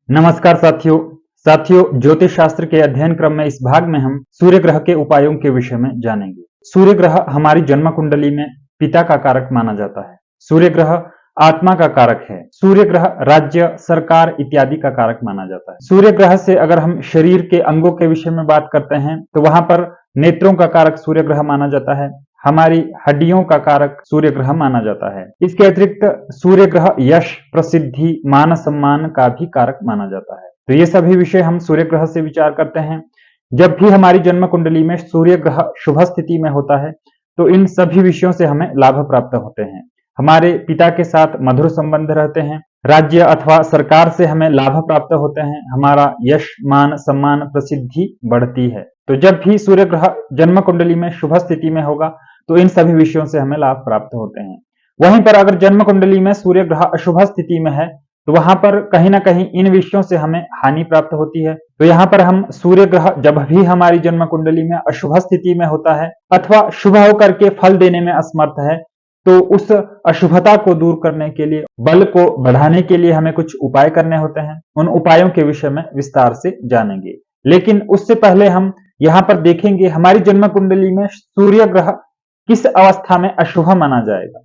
नमस्कार साथियों। ज्योतिष शास्त्र के अध्ययन क्रम में इस भाग में हम सूर्य ग्रह के उपायों के विषय में जानेंगे। सूर्य ग्रह हमारी जन्म कुंडली में पिता का कारक माना जाता है। सूर्य ग्रह आत्मा का कारक है। सूर्य ग्रह राज्य, सरकार इत्यादि का कारक माना जाता है। सूर्य ग्रह से अगर हम शरीर के अंगों के विषय में बात करते हैं तो वहां पर नेत्रों का कारक सूर्य ग्रह माना जाता है। हमारी हड्डियों का कारक सूर्य ग्रह माना जाता है। इसके अतिरिक्त सूर्य ग्रह यश, प्रसिद्धि, मान सम्मान का भी कारक माना जाता है। तो ये सभी विषय हम सूर्य ग्रह से विचार करते हैं। जब भी हमारी जन्म कुंडली में सूर्य ग्रह शुभ स्थिति में होता है तो इन सभी विषयों से हमें लाभ प्राप्त होते हैं। हमारे पिता के साथ मधुर संबंध रहते हैं। राज्य अथवा सरकार से हमें लाभ प्राप्त होते हैं। हमारा यश, मान सम्मान, प्रसिद्धि बढ़ती है। तो जब भी सूर्य ग्रह जन्म कुंडली में शुभ स्थिति में होगा तो इन सभी विषयों से हमें लाभ प्राप्त होते हैं। वहीं पर अगर जन्म कुंडली में सूर्य ग्रह अशुभ स्थिति में है तो वहां पर कहीं ना कहीं इन विषयों से हमें हानि प्राप्त होती है। तो यहाँ पर हम सूर्य ग्रह जब भी हमारी जन्म कुंडली में अशुभ स्थिति में होता है अथवा शुभ होकर के फल देने में असमर्थ है तो उस अशुभता को दूर करने के लिए, बल को बढ़ाने के लिए हमें कुछ उपाय करने होते हैं। उन उपायों के विषय में विस्तार से जानेंगे। लेकिन उससे पहले हम यहाँ पर देखेंगे हमारी जन्म कुंडली में सूर्य ग्रह किस अवस्था में अशुभ माना जाएगा।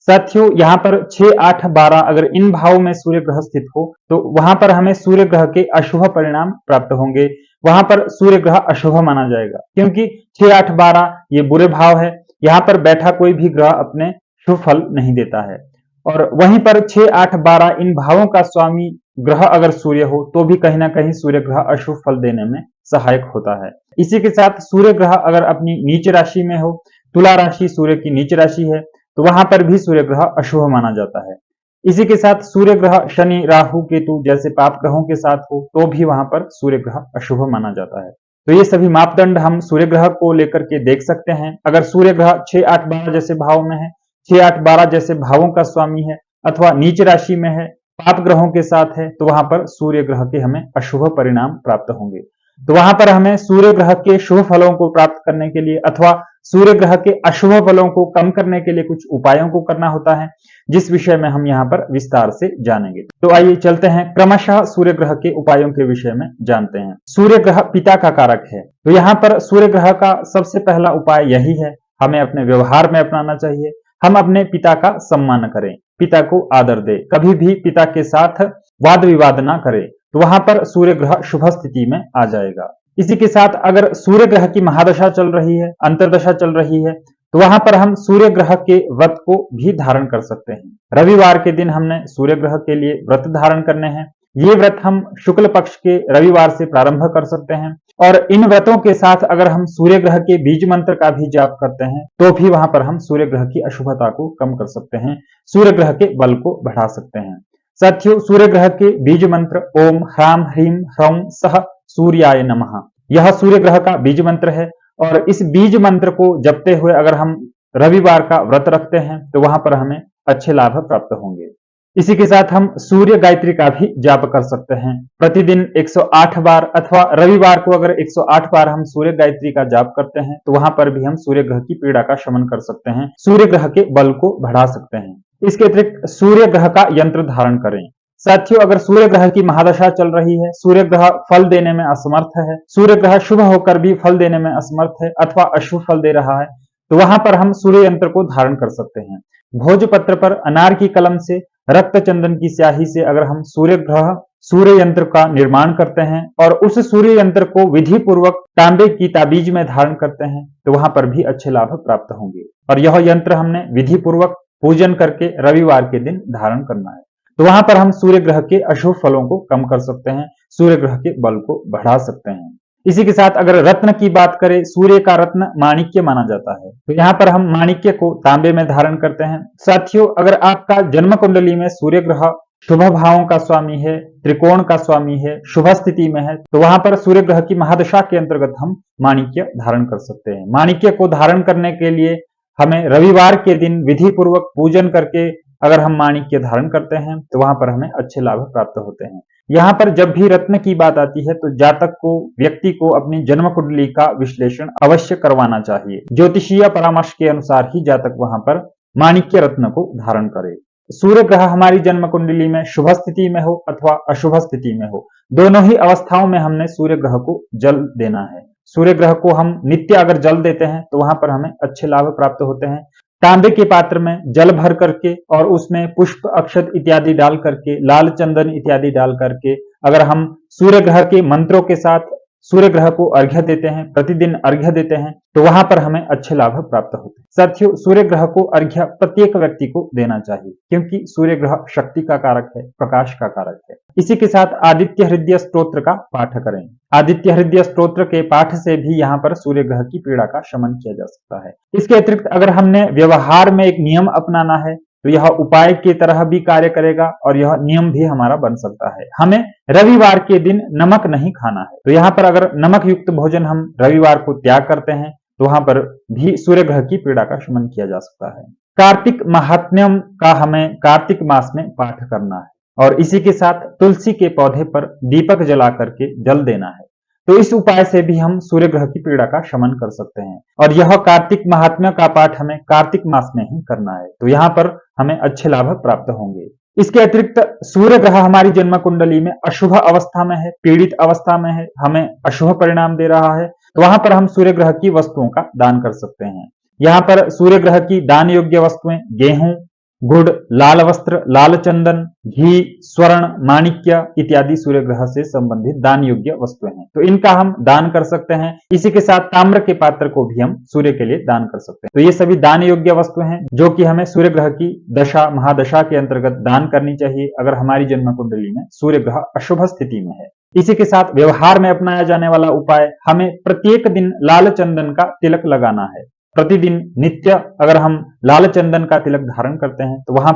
साथियों, यहाँ पर 6, 8, 12 अगर इन भावों में सूर्य ग्रह स्थित हो तो वहां पर हमें सूर्य ग्रह के अशुभ परिणाम प्राप्त होंगे। वहां पर सूर्य ग्रह अशुभ माना जाएगा क्योंकि 6, 8, 12 ये बुरे भाव है। यहाँ पर बैठा कोई भी ग्रह अपने शुभ फल नहीं देता है। और वहीं पर 6, 8, 12 इन भावों का स्वामी ग्रह अगर सूर्य हो तो भी कहीं ना कहीं सूर्य ग्रह अशुभ फल देने में सहायक होता है। इसी के साथ सूर्य ग्रह अगर अपनी नीच राशि में हो, तुला राशि सूर्य की नीच राशि है, तो वहां पर भी सूर्य ग्रह अशुभ माना जाता है। इसी के साथ सूर्य ग्रह शनि, राहु, केतु जैसे पाप ग्रहों के साथ हो तो भी वहां पर सूर्य ग्रह अशुभ माना जाता है। तो ये सभी मापदंड हम सूर्य ग्रह को लेकर के देख सकते हैं। अगर सूर्य ग्रह 6, 8, 12 जैसे भाव में है, 6, 8, 12 जैसे भावों का स्वामी है अथवा नीच राशि में है, पाप ग्रहों के साथ है, तो वहां पर सूर्य ग्रह के हमें अशुभ परिणाम प्राप्त होंगे। तो वहां पर हमें सूर्य ग्रह के शुभ फलों को प्राप्त करने के लिए अथवा सूर्य ग्रह के अशुभ फलों को कम करने के लिए कुछ उपायों को करना होता है, जिस विषय में हम यहाँ पर विस्तार से जानेंगे। तो आइए चलते हैं क्रमशः सूर्य ग्रह के उपायों के विषय में जानते हैं। सूर्य ग्रह पिता का कारक है, तो यहाँ पर सूर्य ग्रह का सबसे पहला उपाय यही है, हमें अपने व्यवहार में अपनाना चाहिए। हम अपने पिता का सम्मान करें, पिता को आदर दें, कभी भी पिता के साथ वाद विवाद ना करें, तो वहां पर सूर्य ग्रह शुभ स्थिति में आ जाएगा। इसी के साथ अगर सूर्य ग्रह की महादशा चल रही है, अंतर्दशा चल रही है, तो वहां पर हम सूर्य ग्रह के व्रत को भी धारण कर सकते हैं। रविवार के दिन हमने सूर्य ग्रह के लिए व्रत धारण करने हैं। ये व्रत हम शुक्ल पक्ष के रविवार से प्रारंभ कर सकते हैं और इन व्रतों के साथ अगर हम सूर्य ग्रह के बीज मंत्र का भी जाप करते हैं तो भी वहां पर हम सूर्य ग्रह की अशुभता को कम कर सकते हैं, सूर्य ग्रह के बल को बढ़ा सकते हैं। साथियों, सूर्य ग्रह के बीज मंत्र ओम ह्राम ह्रीम ह्रौं सह सूर्याय नमः, यह सूर्य ग्रह का बीज मंत्र है और इस बीज मंत्र को जपते हुए अगर हम रविवार का व्रत रखते हैं तो वहां पर हमें अच्छे लाभ प्राप्त होंगे। इसी के साथ हम सूर्य गायत्री का भी जाप कर सकते हैं प्रतिदिन 108 बार अथवा रविवार को अगर 108 बार हम सूर्य गायत्री का जाप करते हैं तो वहां पर भी हम सूर्य ग्रह की पीड़ा का शमन कर सकते हैं, सूर्य ग्रह के बल को बढ़ा सकते हैं। इसके अतिरिक्त सूर्य ग्रह का यंत्र धारण करें। साथियों, अगर सूर्य ग्रह की महादशा चल रही है, सूर्य ग्रह फल देने में असमर्थ है, सूर्य ग्रह शुभ होकर भी फल देने में असमर्थ है अथवा अशुभ फल दे रहा है, तो वहां पर हम सूर्य यंत्र को धारण कर सकते हैं। भोजपत्र पर अनार की कलम से, रक्त चंदन की स्याही से अगर हम सूर्य यंत्र का निर्माण करते हैं और उस सूर्य यंत्र को विधि पूर्वक तांबे की ताबीज में धारण करते हैं तो वहां पर भी अच्छे लाभ प्राप्त होंगे। और यह यंत्र हमने विधि पूर्वक पूजन करके रविवार के दिन धारण करना है। तो वहां पर हम सूर्य ग्रह के अशुभ फलों को कम कर सकते हैं, सूर्य ग्रह के बल को बढ़ा सकते हैं। इसी के साथ अगर रत्न की बात करें, सूर्य का रत्न माणिक्य माना जाता है, तो यहाँ पर हम माणिक्य को तांबे में धारण करते हैं। साथियों, अगर आपका जन्म कुंडली में सूर्य ग्रह शुभ भावों का स्वामी है, त्रिकोण का स्वामी है, शुभ स्थिति में है, तो वहां पर सूर्य ग्रह की महादशा के अंतर्गत हम माणिक्य धारण कर सकते हैं। माणिक्य को धारण करने के लिए हमें रविवार के दिन विधि पूर्वक पूजन करके अगर हम माणिक्य धारण करते हैं तो वहां पर हमें अच्छे लाभ प्राप्त होते हैं। यहाँ पर जब भी रत्न की बात आती है तो जातक को, व्यक्ति को अपनी जन्म कुंडली का विश्लेषण अवश्य करवाना चाहिए। ज्योतिषीय परामर्श के अनुसार ही जातक वहां पर माणिक्य रत्न को धारण करे। सूर्य ग्रह हमारी जन्म कुंडली में शुभ स्थिति में हो अथवा अशुभ स्थिति में हो, दोनों ही अवस्थाओं में हमने सूर्य ग्रह को जल देना है। सूर्य ग्रह को हम नित्य अगर जल देते हैं तो वहां पर हमें अच्छे लाभ प्राप्त होते हैं। तांबे के पात्र में जल भर करके और उसमें पुष्प अक्षत इत्यादि डाल करके, लाल चंदन इत्यादि डाल करके अगर हम सूर्य ग्रह के मंत्रों के साथ सूर्य ग्रह को अर्घ्य देते हैं, प्रतिदिन अर्घ्य देते हैं, तो वहां पर हमें अच्छे लाभ प्राप्त होते हैं। साथियों, सूर्य ग्रह को अर्घ्य प्रत्येक व्यक्ति को देना चाहिए, क्योंकि सूर्य ग्रह शक्ति का कारक है, प्रकाश का कारक है। इसी के साथ आदित्य हृदय स्तोत्र का पाठ करें। आदित्य हृदय स्तोत्र के पाठ से भी यहाँ पर सूर्य ग्रह की पीड़ा का शमन किया जा सकता है। इसके अतिरिक्त अगर हमने व्यवहार में एक नियम अपनाना है तो यह उपाय की तरह भी कार्य करेगा और यह नियम भी हमारा बन सकता है। हमें रविवार के दिन नमक नहीं खाना है, तो यहाँ पर अगर नमक युक्त भोजन हम रविवार को त्याग करते हैं तो वहां पर भी सूर्य ग्रह की पीड़ा का शमन किया जा सकता है। कार्तिक महात्म्यम का हमें कार्तिक मास में पाठ करना है और इसी के साथ तुलसी के पौधे पर दीपक जला करके जल देना है। तो इस उपाय से भी हम सूर्य ग्रह की पीड़ा का शमन कर सकते हैं और यह कार्तिक महात्म्य का पाठ हमें कार्तिक मास में ही करना है, तो यहाँ पर हमें अच्छे लाभ प्राप्त होंगे। इसके अतिरिक्त सूर्य ग्रह हमारी जन्म कुंडली में अशुभ अवस्था में है, पीड़ित अवस्था में है, हमें अशुभ परिणाम दे रहा है, तो वहां पर हम सूर्य ग्रह की वस्तुओं का दान कर सकते हैं। यहाँ पर सूर्य ग्रह की दान योग्य वस्तुएं गेहूं, गुड़, लाल वस्त्र, लाल चंदन, घी, स्वर्ण, माणिक्य इत्यादि सूर्य ग्रह से संबंधित दान योग्य वस्तुएं हैं, तो इनका हम दान कर सकते हैं। इसी के साथ ताम्र के पात्र को भी हम सूर्य के लिए दान कर सकते हैं। तो ये सभी दान योग्य वस्तुएं हैं जो कि हमें सूर्य ग्रह की दशा महादशा के अंतर्गत दान करनी चाहिए अगर हमारी जन्म कुंडली में सूर्य ग्रह अशुभ स्थिति में है। इसी के साथ व्यवहार में अपनाया जाने वाला उपाय, हमें प्रत्येक दिन लाल चंदन का तिलक लगाना है। प्रतिदिन नित्य अगर हम लाल चंदन का तिलक धारण करते हैं तो वहां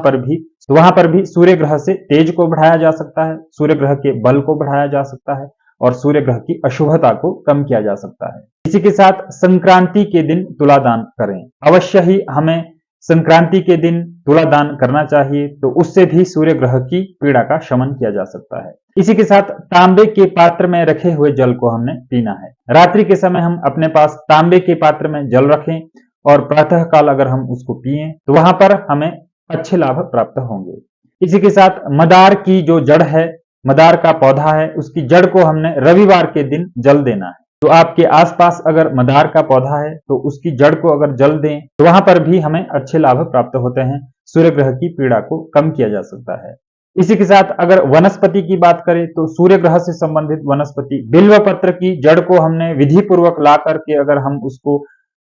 पर भी सूर्य ग्रह से तेज को बढ़ाया जा सकता है, सूर्य ग्रह के बल को बढ़ाया जा सकता है और सूर्य ग्रह की अशुभता को कम किया जा सकता है। इसी के साथ संक्रांति के दिन तुला दान करें। अवश्य ही हमें संक्रांति के दिन तुला दान करना चाहिए, तो उससे भी सूर्य ग्रह की पीड़ा का शमन किया जा सकता है। इसी के साथ तांबे के पात्र में रखे हुए जल को हमने पीना है। रात्रि के समय हम अपने पास तांबे के पात्र में जल रखें और प्रातः काल अगर हम उसको पिए तो वहां पर हमें अच्छे लाभ प्राप्त होंगे। इसी के साथ मदार की जो जड़ है, मदार का पौधा है, उसकी जड़ को हमने रविवार के दिन जल देना है। तो आपके आसपास अगर मदार का पौधा है तो उसकी जड़ को अगर जल दें तो वहां पर भी हमें अच्छे लाभ प्राप्त होते हैं, सूर्य ग्रह की पीड़ा को कम किया जा सकता है। इसी के साथ अगर वनस्पति की बात करें तो सूर्य ग्रह से संबंधित वनस्पति बिल्व पत्र की जड़ को हमने विधि पूर्वक ला करके अगर हम उसको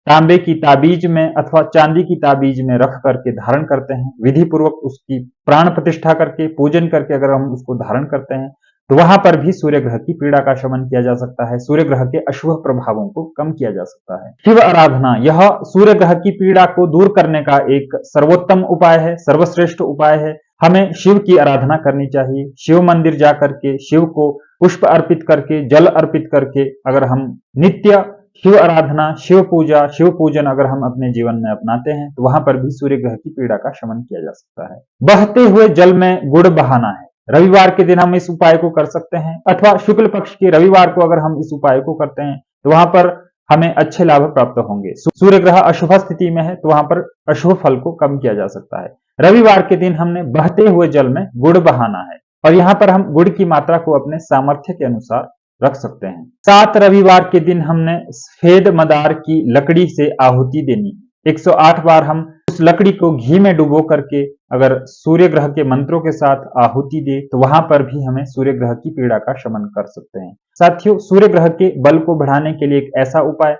तांबे की ताबीज में अथवा चांदी की ताबीज में रख करके धारण करते हैं, विधि पूर्वक उसकी प्राण प्रतिष्ठा करके पूजन करके अगर हम उसको धारण करते हैं तो वहां पर भी सूर्य ग्रह की पीड़ा का शमन किया जा सकता है, सूर्य ग्रह के अशुभ प्रभावों को कम किया जा सकता है। शिव आराधना, यह सूर्य ग्रह की पीड़ा को दूर करने का एक सर्वोत्तम उपाय है, सर्वश्रेष्ठ उपाय है। हमें शिव की आराधना करनी चाहिए। शिव मंदिर जाकर के शिव को पुष्प अर्पित करके, जल अर्पित करके अगर हम नित्य शिव आराधना, शिव पूजा, शिव पूजन अगर हम अपने जीवन में अपनाते हैं तो वहां पर भी सूर्य ग्रह की पीड़ा का शमन किया जा सकता है। बहते हुए जल में गुड़ बहाना है। रविवार के दिन हम इस उपाय को कर सकते हैं अथवा शुक्ल पक्ष के रविवार को अगर हम इस उपाय को करते हैं तो वहां पर हमें अच्छे लाभ प्राप्त होंगे। सूर्य ग्रह अशुभ स्थिति में है तो वहां पर अशुभ फल को कम किया जा सकता है। रविवार के दिन हमने बहते हुए जल में गुड़ बहाना है और यहाँ पर हम गुड़ की मात्रा को अपने सामर्थ्य के अनुसार रख सकते हैं। 7 रविवार के दिन हमने सफेद मदार की लकड़ी से आहुति देनी है। 108 बार हम उस लकड़ी को घी में डुबो करके अगर सूर्य ग्रह के मंत्रों के साथ आहुति दे तो वहां पर भी हमें सूर्य ग्रह की पीड़ा का शमन कर सकते हैं। साथियों, सूर्य ग्रह के बल को बढ़ाने के लिए एक ऐसा उपाय,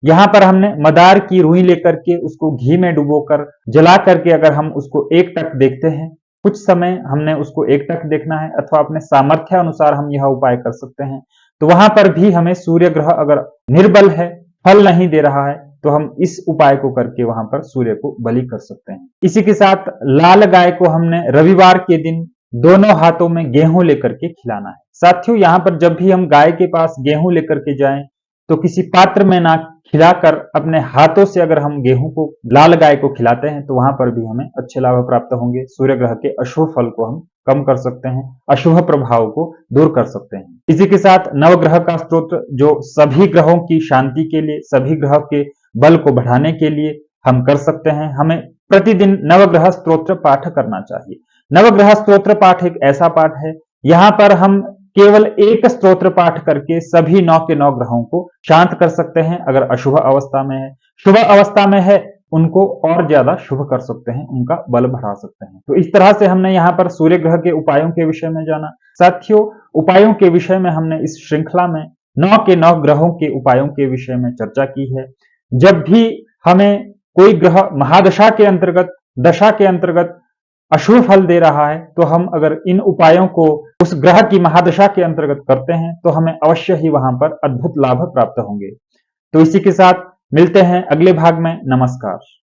यहाँ पर हमने मदार की रुई लेकर के उसको घी में डुबोकर जला करके अगर हम उसको एक टक देखते हैं, कुछ समय हमने उसको एक टक देखना है अथवा अपने सामर्थ्य अनुसार हम यह उपाय कर सकते हैं, तो वहां पर भी हमें सूर्य ग्रह अगर निर्बल है, फल नहीं दे रहा है, तो हम इस उपाय को करके वहां पर सूर्य को बलि कर सकते हैं। इसी के साथ लाल गाय को हमने रविवार के दिन दोनों हाथों में गेहूं लेकर के खिलाना है। साथियों, यहाँ पर जब भी हम गाय के पास गेहूं लेकर के जाएं तो किसी पात्र में ना खिलाकर अपने हाथों से अगर हम गेहूं को लाल गाय को खिलाते हैं तो वहां पर भी हमें अच्छे लाभ प्राप्त होंगे। सूर्य ग्रह के अशुभ फल को हम कम कर सकते हैं, अशुभ प्रभाव को दूर कर सकते हैं। इसी के साथ नवग्रह का स्तोत्र जो सभी ग्रहों की शांति के लिए, सभी ग्रह के बल को बढ़ाने के लिए हम कर सकते हैं। हमें प्रतिदिन नवग्रह स्तोत्र पाठ करना चाहिए। नवग्रह स्तोत्र पाठ एक ऐसा पाठ है, यहाँ पर हम केवल एक स्तोत्र पाठ करके सभी 9 के 9 ग्रहों को शांत कर सकते हैं। अगर अशुभ अवस्था में है, शुभ अवस्था में है, उनको और ज्यादा शुभ कर सकते हैं, उनका बल बढ़ा सकते हैं। तो इस तरह से हमने यहाँ पर सूर्य ग्रह के उपायों के विषय में जाना। साथियों, उपायों के विषय में हमने इस श्रृंखला में 9 के 9 ग्रहों के उपायों के विषय में चर्चा की है। जब भी हमें कोई ग्रह महादशा के अंतर्गत, दशा के अंतर्गत अशुभ फल दे रहा है, तो हम अगर इन उपायों को उस ग्रह की महादशा के अंतर्गत करते हैं, तो हमें अवश्य ही वहां पर अद्भुत लाभ प्राप्त होंगे। तो इसी के साथ मिलते हैं अगले भाग में। नमस्कार।